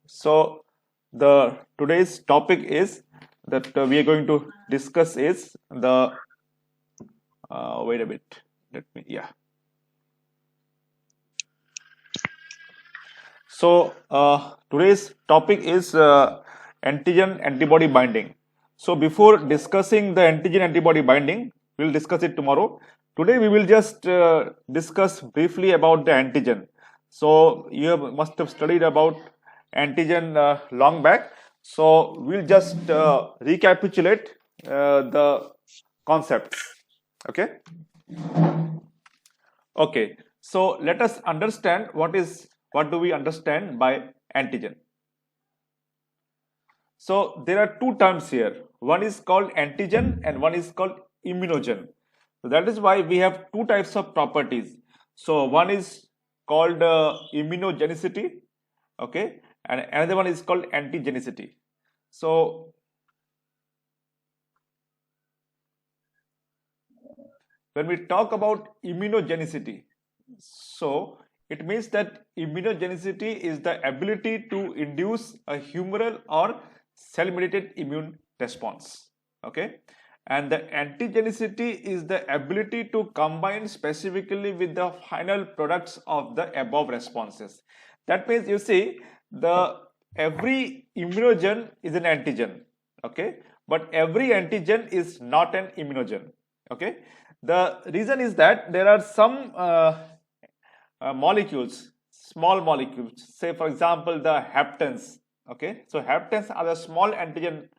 So the today's topic is that we are going to discuss is the wait a bit. Let me So today's topic is antigen antibody binding. So before discussing the antigen antibody binding, we'll discuss it tomorrow. Today we will just discuss briefly about the antigen. So must have studied about antigen long back. So we'll just recapitulate the concepts. Okay. Okay. So let us understand what do we understand by antigen. So there are two terms here. One is called antigen and one is called immunogen. So that is why we have two types of properties. So one is called immunogenicity, okay, and another one is called antigenicity. So when we talk about immunogenicity, so it means that immunogenicity is the ability to induce a humoral or cell-mediated immune response. Okay, and the antigenicity is the ability to combine specifically with the final products of the above responses. That means you see the every immunogen is an antigen, okay, but every antigen is not an immunogen. Okay, the reason is that there are some molecules, small molecules, say for example the haptens. Okay, so haptens are the small antigen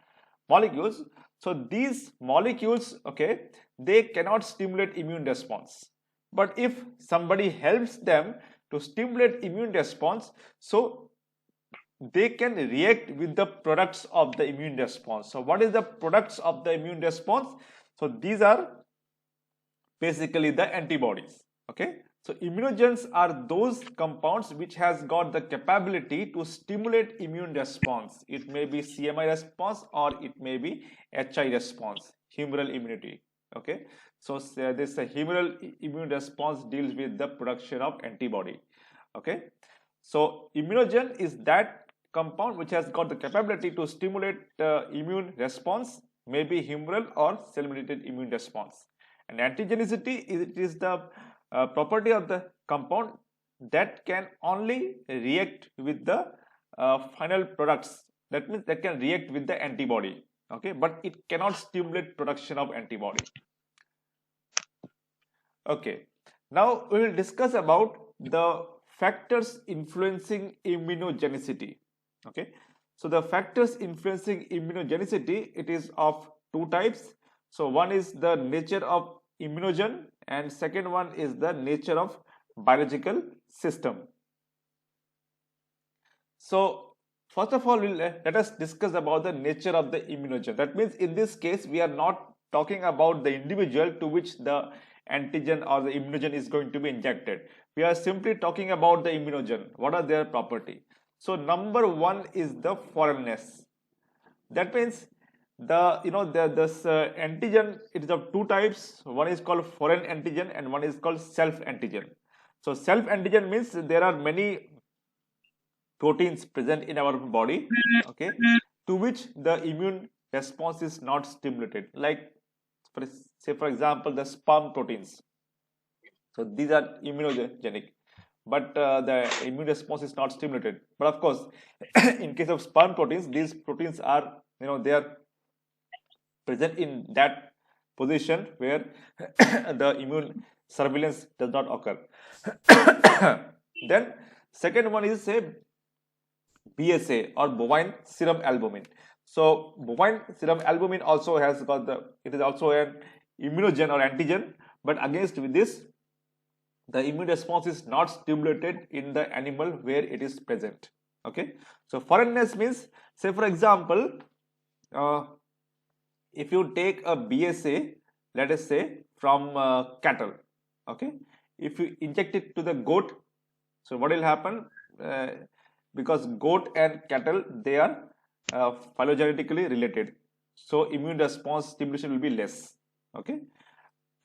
molecules. So these molecules, okay, they cannot stimulate immune response. But if somebody helps them to stimulate immune response, so they can react with the products of the immune response. So what is the products of the immune response? So these are basically the antibodies. Okay, so immunogens are those compounds which has got the capability to stimulate immune response. It may be CMI response or it may be HI response, humoral immunity. Okay, so this humoral immune response deals with the production of antibody. Okay, so immunogen is that compound which has got the capability to stimulate immune response, maybe humoral or cell-mediated immune response. And antigenicity is the property of the compound that can only react with the final products. That means that can react with the antibody. Okay, but it cannot stimulate production of antibody. Okay, now we will discuss about the factors influencing immunogenicity. Okay, so the factors influencing immunogenicity, it is of two types. So one is the nature of immunogen and second one is the nature of biological system. So first of all, let us discuss about the nature of the immunogen. That means in this case, we are not talking about the individual to which the antigen or the immunogen is going to be injected. We are simply talking about the immunogen. What are their property? So number one is the foreignness. That means this antigen, it is of two types. One is called foreign antigen and one is called self antigen. So self antigen means there are many proteins present in our body, okay, to which the immune response is not stimulated, like say for example the sperm proteins. So these are immunogenic, but the immune response is not stimulated. But of course in case of sperm proteins, these proteins are, they are present in that position where the immune surveillance does not occur. Then second one is say BSA or bovine serum albumin. So bovine serum albumin also has got it is also an immunogen or antigen, but against with this, the immune response is not stimulated in the animal where it is present. Okay, so foreignness means, say for example, if you take a BSA, let us say from cattle, okay, if you inject it to the goat, so what will happen? Because goat and cattle, they are phylogenetically related, so immune response stimulation will be less. Okay,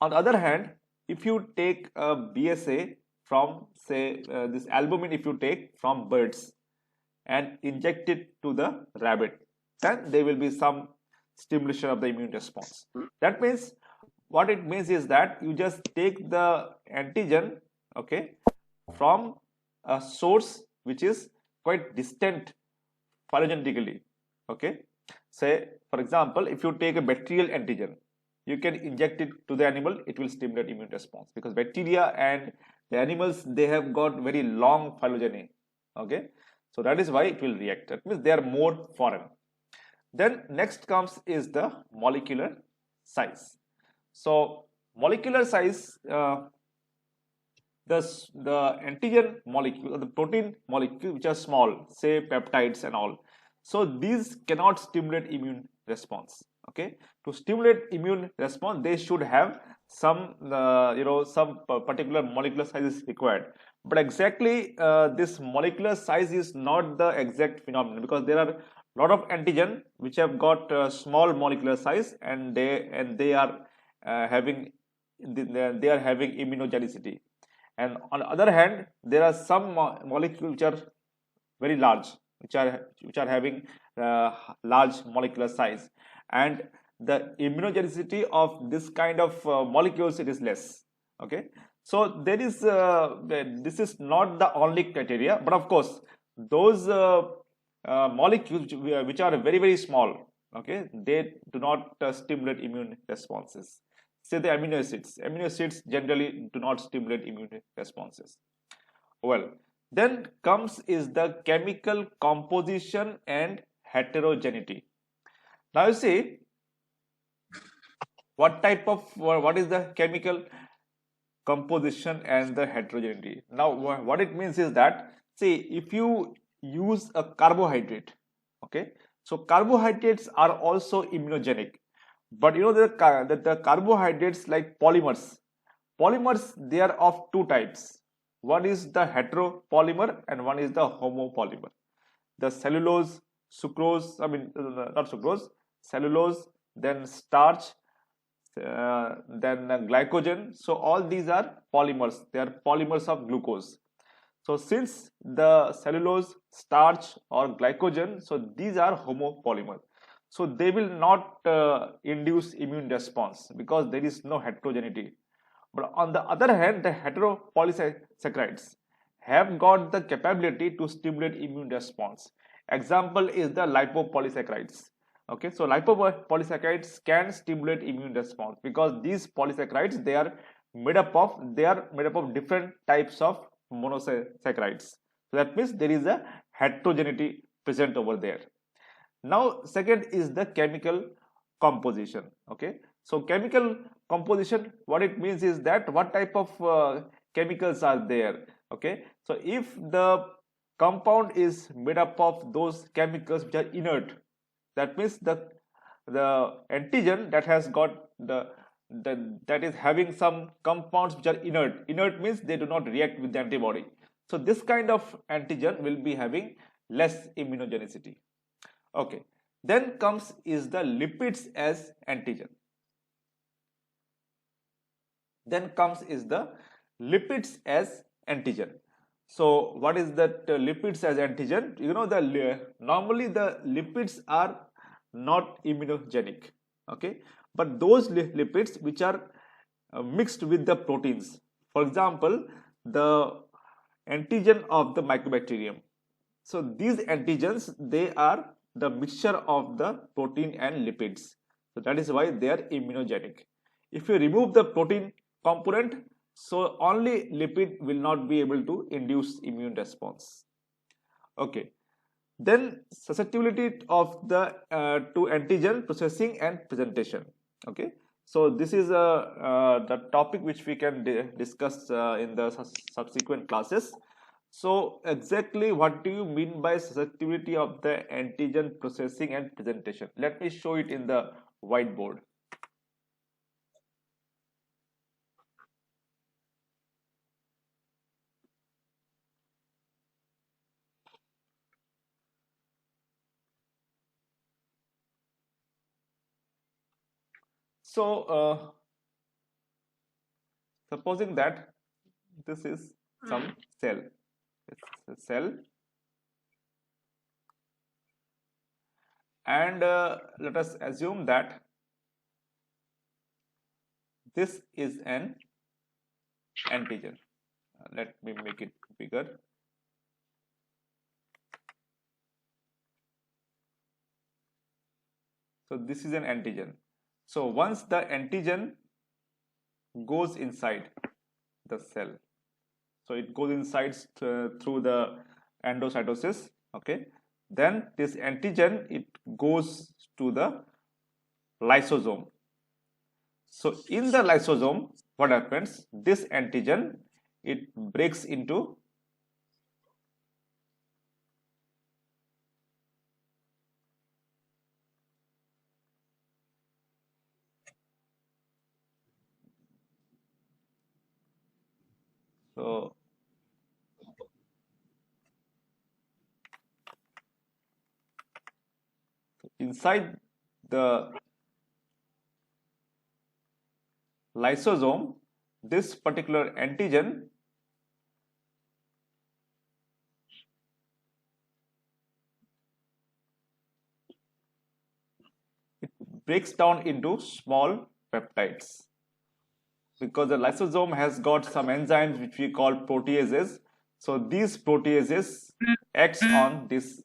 on the other hand, if you take a BSA from say this albumin, if you take from birds, and inject it to the rabbit, then there will be some stimulation of the immune response. That means, what it means is that you just take the antigen, okay, from a source which is quite distant phylogenetically, okay. Say, for example, if you take a bacterial antigen, you can inject it to the animal, it will stimulate immune response, because bacteria and the animals, they have got very long phylogeny, okay. So that is why it will react. That means they are more foreign. Then next comes is the molecular size. So molecular size, the antigen molecule, the protein molecule which are small, say peptides and all, so these cannot stimulate immune response, okay. To stimulate immune response, they should have some some particular molecular size is required, but exactly this molecular size is not the exact phenomenon, because there are a lot of antigen which have got small molecular size, and they are having they are having immunogenicity. And on the other hand, there are some molecules which are very large, which are having large molecular size, and the immunogenicity of this kind of molecules, it is less, okay. So there is this is not the only criteria, but of course those molecules which are very very small, okay, they do not stimulate immune responses. Say the amino acids. Amino acids generally do not stimulate immune responses. Well, then comes is the chemical composition and heterogeneity. Now you see, what is the chemical composition and the heterogeneity. Now what it means is that, see, if you use a carbohydrate, okay, so carbohydrates are also immunogenic, but you know the carbohydrates like polymers, they are of two types. One is the heteropolymer and one is the homopolymer. The cellulose, sucrose, I mean not sucrose, cellulose, then starch, then glycogen. So all these are polymers. They are polymers of glucose. So since the cellulose, starch or glycogen, so these are homopolymers. So they will not induce immune response because there is no heterogeneity. But on the other hand, the heteropolysaccharides have got the capability to stimulate immune response. Example is the lipopolysaccharides. Okay, so lipopolysaccharides can stimulate immune response because these polysaccharides, they are made up of different types of monosaccharides. So that means there is a heterogeneity present over there. Now second is the chemical composition. Okay, so chemical composition, what it means is that what type of chemicals are there. Okay, so if the compound is made up of those chemicals which are inert, that means the antigen that has got that is having some compounds which are inert means they do not react with the antibody. So this kind of antigen will be having less immunogenicity. Okay, then comes is the lipids as antigen. Then comes is the lipids as antigen. So what is that lipids as antigen? You know, normally the lipids are not immunogenic, okay, but those lipids which are mixed with the proteins, for example, the antigen of the mycobacterium. So these antigens, they are the mixture of the protein and lipids. So that is why they are immunogenic. If you remove the protein component, so only lipid will not be able to induce immune response. Okay, then susceptibility of the to antigen processing and presentation. Okay, so this is the topic which we can discuss in the subsequent classes. So exactly what do you mean by susceptibility of the antigen processing and presentation? Let me show it in the whiteboard. So supposing that this is some cell, it's a cell, and let us assume that this is an antigen. Let me make it bigger. So this is an antigen. So once the antigen goes inside the cell, so it goes inside through the endocytosis, okay, then this antigen, it goes to the lysosome. So in the lysosome, what happens? This antigen, it breaks into so inside the lysosome, this particular antigen, it breaks down into small peptides, because the lysosome has got some enzymes which we call proteases. So these proteases acts on this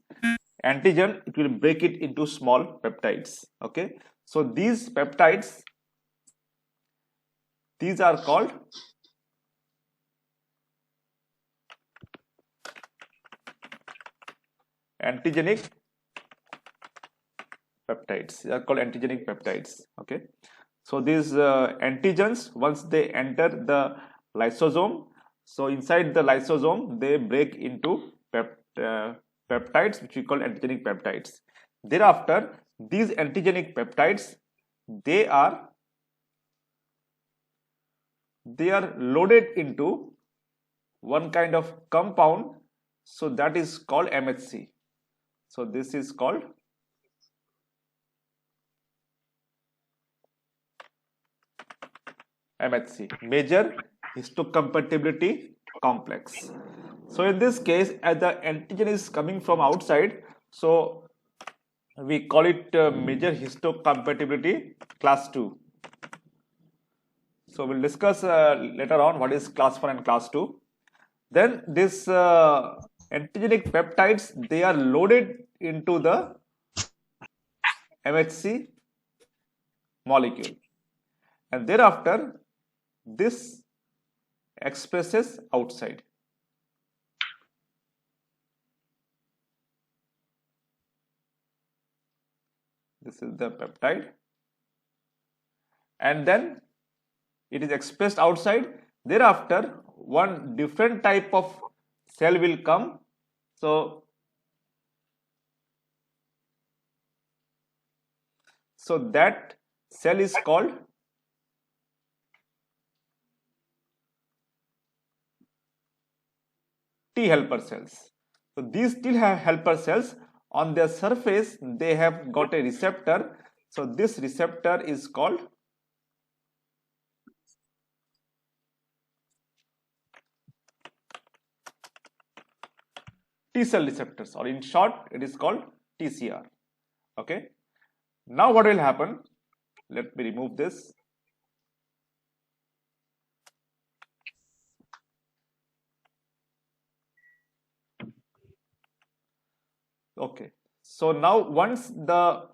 antigen, it will break it into small peptides. Okay, so these peptides, these are called antigenic peptides. They are called antigenic peptides. Okay, so these antigens, once they enter the lysosome, so inside the lysosome they break into peptides which we call antigenic peptides. Thereafter, these antigenic peptides, they are loaded into one kind of compound, so that is called MHC. So this is called MHC, major histocompatibility complex. So in this case, as the antigen is coming from outside, so we call it major histocompatibility class 2. So we'll discuss later on what is class 1 and class 2. Then this antigenic peptides, they are loaded into the MHC molecule, and thereafter this expresses outside. This is the peptide, and then it is expressed outside. Thereafter, one different type of cell will come. So that cell is called T helper cells. So these T helper cells, on their surface they have got a receptor. So this receptor is called T cell receptors, or in short it is called TCR. Okay, now what will happen? Let me remove this. Okay, so now once the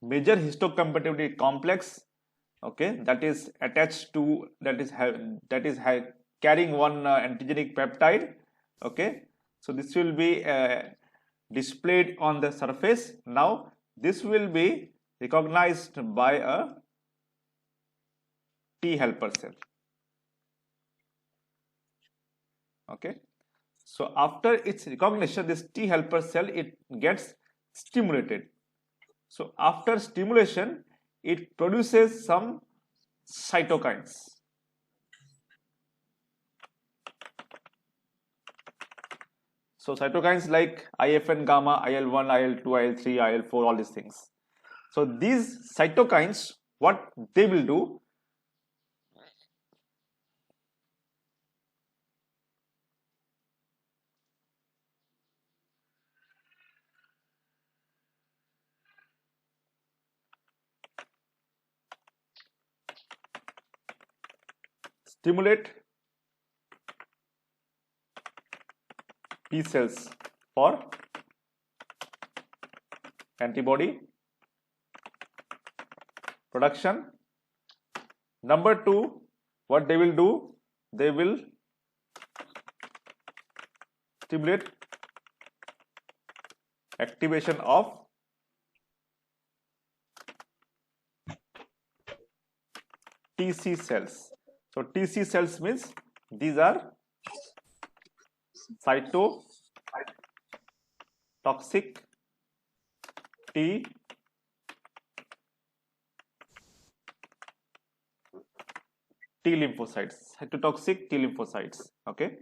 major histocompatibility complex, okay, that is attached to, that is carrying one antigenic peptide, okay, so this will be displayed on the surface. Now this will be recognized by a T helper cell. Okay, so after its recognition, this T helper cell, it gets stimulated. So after stimulation, it produces some cytokines. So cytokines like IFN gamma, IL-1, IL-2, IL-3, IL-4, all these things. So these cytokines, what they will do, stimulate T cells for antibody production. Number two, what they will do, they will stimulate activation of TC cells. So TC cells means these are cytotoxic T lymphocytes, cytotoxic T lymphocytes. Okay,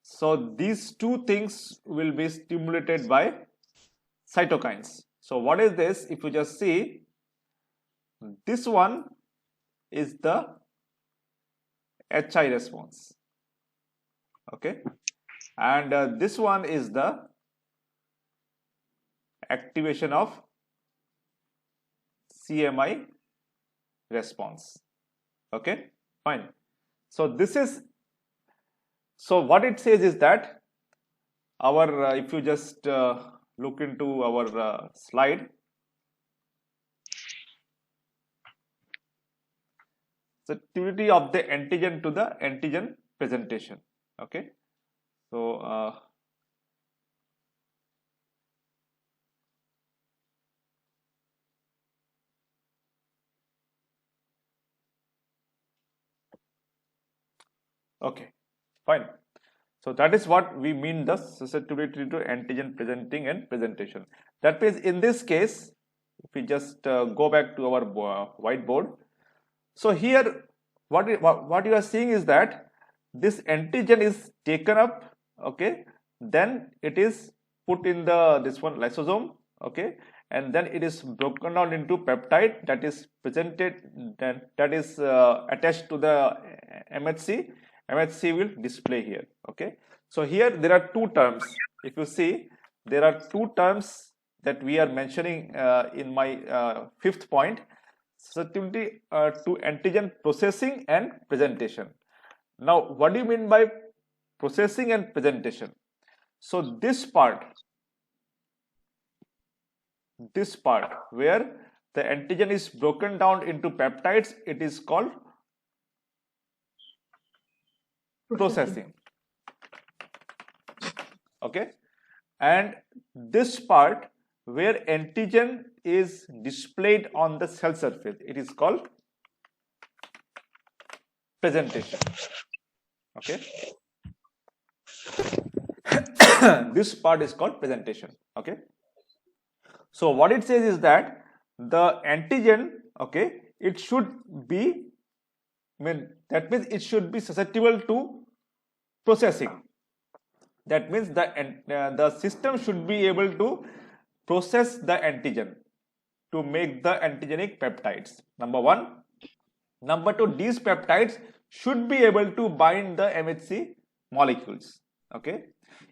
so these two things will be stimulated by cytokines. So what is this? If you just see, this one is the HI response. Okay, and this one is the activation of CMI response. Okay, fine. So this is, so what it says is that our if you just look into our slide, sensitivity of the antigen to the antigen presentation. Okay, so okay, fine. So that is what we mean the susceptibility to antigen presenting and presentation. That means in this case, if we just go back to our whiteboard, so here what you are seeing is that this antigen is taken up, okay, then it is put in the this one lysosome, okay, and then it is broken down into peptide that is presented, that is attached to the MHC. MHC will display here. Okay, so here there are two terms. If you see, there are two terms that we are mentioning in my fifth point: susceptibility to antigen processing and presentation. Now, what do you mean by processing and presentation? So this part where the antigen is broken down into peptides, it is called processing. Okay, and this part where antigen is displayed on the cell surface, it is called presentation. Okay, this part is called presentation. Okay, so what it says is that the antigen, okay, it should be, that means it should be susceptible to processing. That means the system should be able to process the antigen to make the antigenic peptides. Number one. Number two, these peptides should be able to bind the MHC molecules. Okay.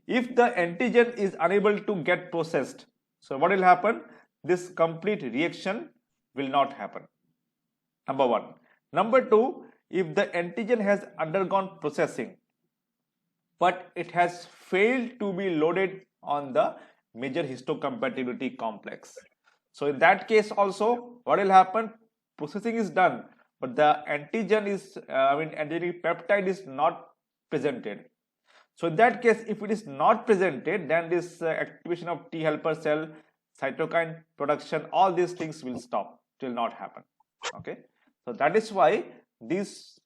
If the antigen is unable to get processed, so what will happen? This complete reaction will not happen. Number one. Number two, if the antigen has undergone processing, but it has failed to be loaded on the major histocompatibility complex. So in that case also, what will happen? Processing is done, but the antigen is, antigenic peptide is not presented. So in that case, if it is not presented, then this activation of T helper cell, cytokine production, all these things will stop, it will not happen. Okay, so that is why these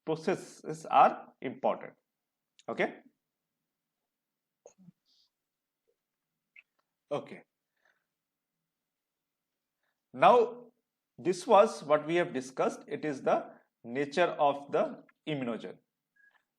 processes are important. Okay. Okay. Now, this was what we have discussed. It is the nature of the immunogen.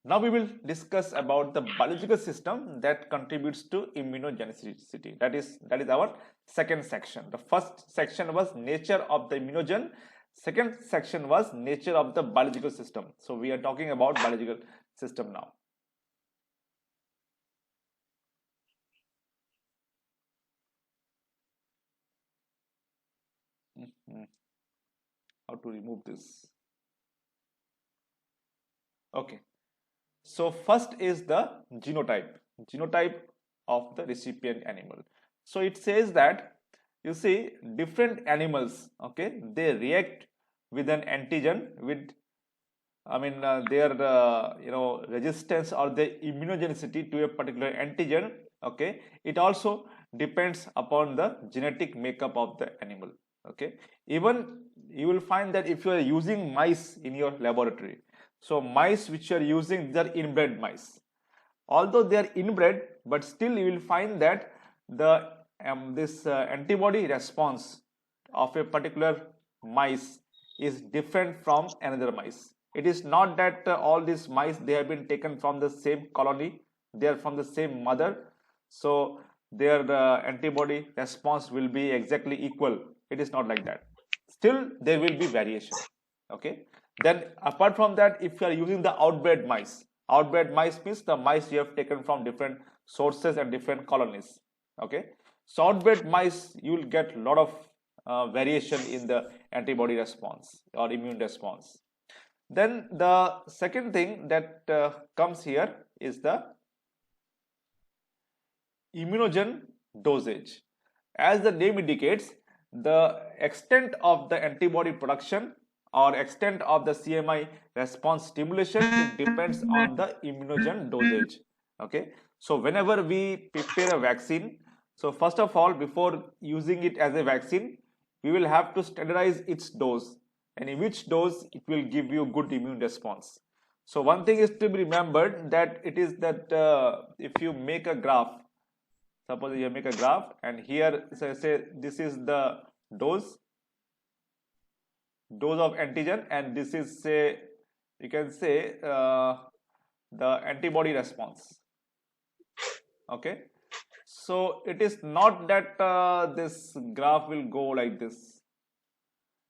Now we will discuss about the biological system that contributes to immunogenicity. That is our second section. The first section was nature of the immunogen. Second section was nature of the biological system. So we are talking about biological system now. How to remove this? Okay, so first is the genotype of the recipient animal. So it says that, you see, different animals, okay, they react with an antigen with, I mean, their resistance or the immunogenicity to a particular antigen. Okay, it also depends upon the genetic makeup of the animal. Okay, even you will find that if you are using mice in your laboratory, so mice which you are using, these are inbred mice. Although they are inbred, but still you will find that the this antibody response of a particular mice is different from another mice. It is not that all these mice, they have been taken from the same colony, they are from the same mother, so their antibody response will be exactly equal. It is not like that. Still there will be variation. Okay, then apart from that, if you are using the outbred mice means the mice you have taken from different sources and different colonies. Okay, so outbred mice, you will get a lot of variation in the antibody response or immune response. Then the second thing that comes here is the immunogen dosage. As the name indicates, the extent of the antibody production or extent of the CMI response stimulation, it depends on the immunogen dosage. Okay, so whenever we prepare a vaccine, so first of all, before using it as a vaccine, we will have to standardize its dose, and in which dose it will give you good immune response. So one thing is to be remembered, that it is that if you make a graph, suppose you make a graph, and here say this is the dose of antigen, and this is, say, you can say the antibody response. Okay, so it is not that this graph will go like this.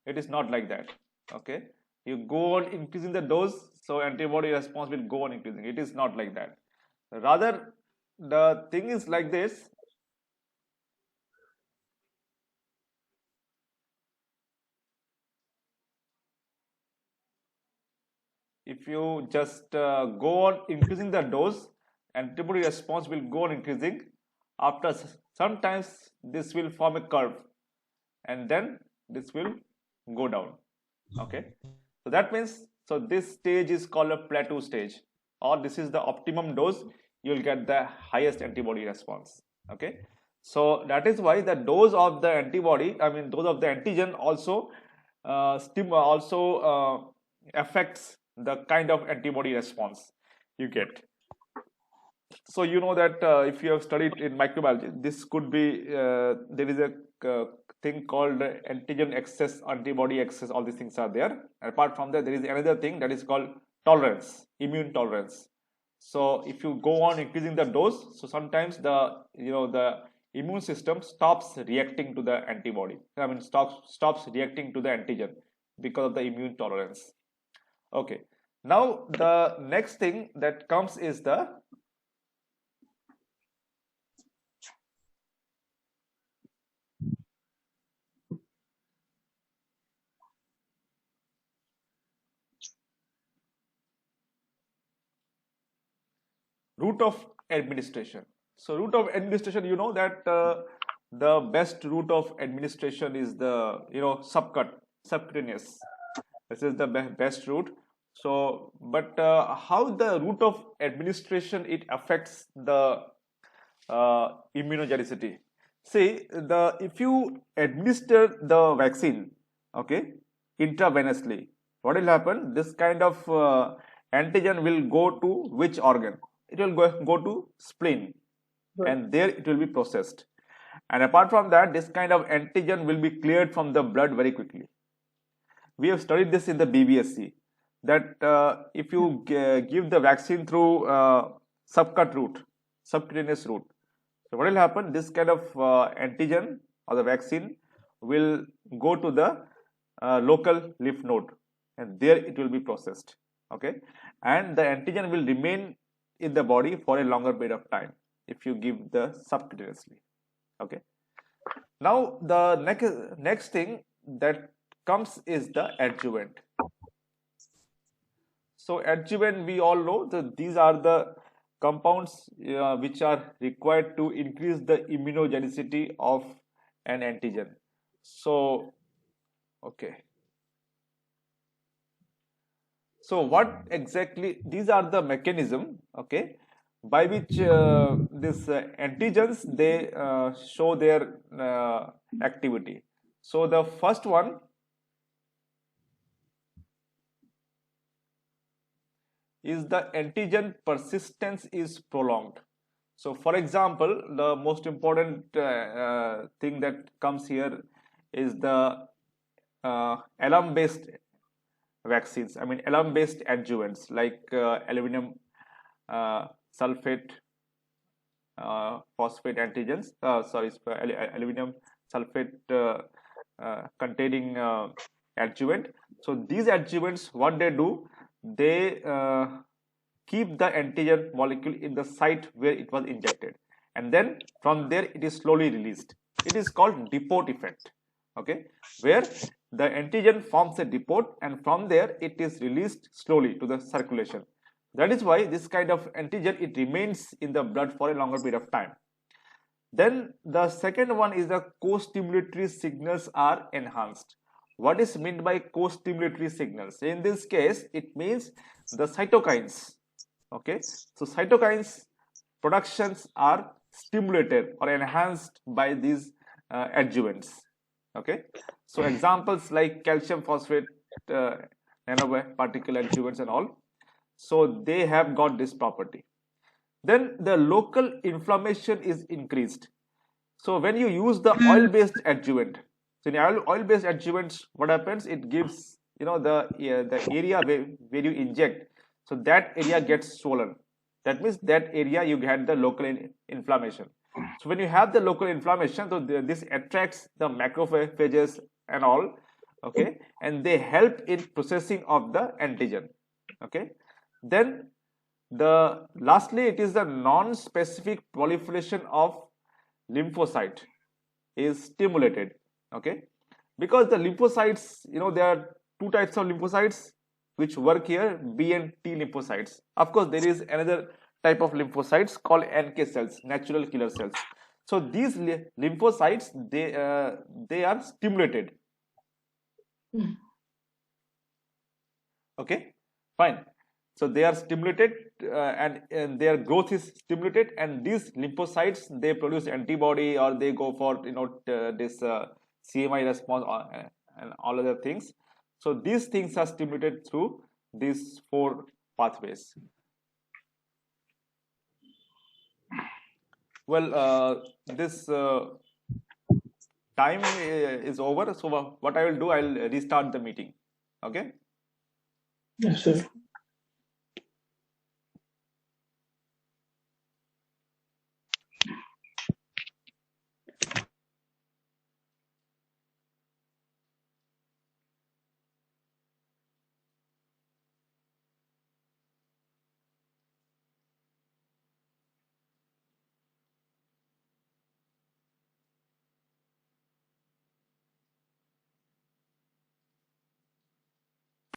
It is not like that. Okay, you go on increasing the dose, so antibody response will go on increasing. It is not like that. Rather, the thing is like this. If you just go on increasing the dose, antibody response will go on increasing. After sometimes this will form a curve, and then this will go down. Okay, so that means, so this stage is called a plateau stage, or this is the optimum dose. You will get the highest antibody response. Okay, so that is why the dose of the antibody, I mean dose of the antigen, also affects the kind of antibody response you get. So you know that if you have studied in microbiology, this could be there is a thing called antigen excess, antibody excess. All these things are there. Apart from that, there is another thing that is called tolerance, immune tolerance. So if you go on increasing the dose, so sometimes the immune system stops reacting to the antibody. I mean stops reacting to the antigen because of the immune tolerance. Okay, now the next thing that comes is the route of administration. So route of administration, you know that the best route of administration is the subcutaneous. This is the best route. So, but how the route of administration, it affects the immunogenicity. See, the if you administer the vaccine, okay, intravenously, what will happen? This kind of antigen will go to which organ? It will go to spleen, Right. and there it will be processed. And apart from that, this kind of antigen will be cleared from the blood very quickly. We have studied this in the BBSC, that if you give the vaccine through subcutaneous route, so what will happen? This kind of antigen or the vaccine will go to the local lymph node, and there it will be processed. Okay, and the antigen will remain in the body for a longer period of time if you give the subcutaneously. Okay, now the next thing that comes is the adjuvant. So adjuvant, we all know that these are the compounds which are required to increase the immunogenicity of an antigen. So, okay. So what exactly, these are the mechanism, okay, by which this antigens, they show their activity. So the first one is the antigen persistence is prolonged. So for example, the most important thing that comes here is the alum based vaccines. I mean alum based adjuvants like aluminum sulfate phosphate antigens, aluminum sulfate containing adjuvant. So these adjuvants, what they do, they keep the antigen molecule in the site where it was injected, and then from there it is slowly released. It is called depot effect, okay, where the antigen forms a depot and from there it is released slowly to the circulation. That is why this kind of antigen, it remains in the blood for a longer period of time. Then the second one is the co-stimulatory signals are enhanced. What is meant by co-stimulatory signals? In this case, it means the cytokines. Okay, so cytokines productions are stimulated or enhanced by these adjuvants. Okay, so examples like calcium phosphate nanoparticle adjuvants and all. So they have got this property. Then the local inflammation is increased. So when you use the oil-based adjuvant, so in oil-based adjuvants, what happens? It gives, you know, the area where you inject, so that area gets swollen. That means that area you get the local inflammation. So when you have the local inflammation, so this attracts the macrophages and all, okay, and they help in processing of the antigen. Okay, then lastly, it is the non-specific proliferation of lymphocyte is stimulated. Okay, because the lymphocytes, you know, there are two types of lymphocytes which work here, B and T lymphocytes. Of course, there is another type of lymphocytes called NK cells, natural killer cells. So these lymphocytes, they are stimulated. Okay, fine. So they are stimulated and their growth is stimulated, and these lymphocytes, they produce antibody or they go for, you know, this CMI response and all other things. So these things are stimulated through these four pathways. Well, this time is over. So what I will do, I'll restart the meeting. Okay. Yes, sir.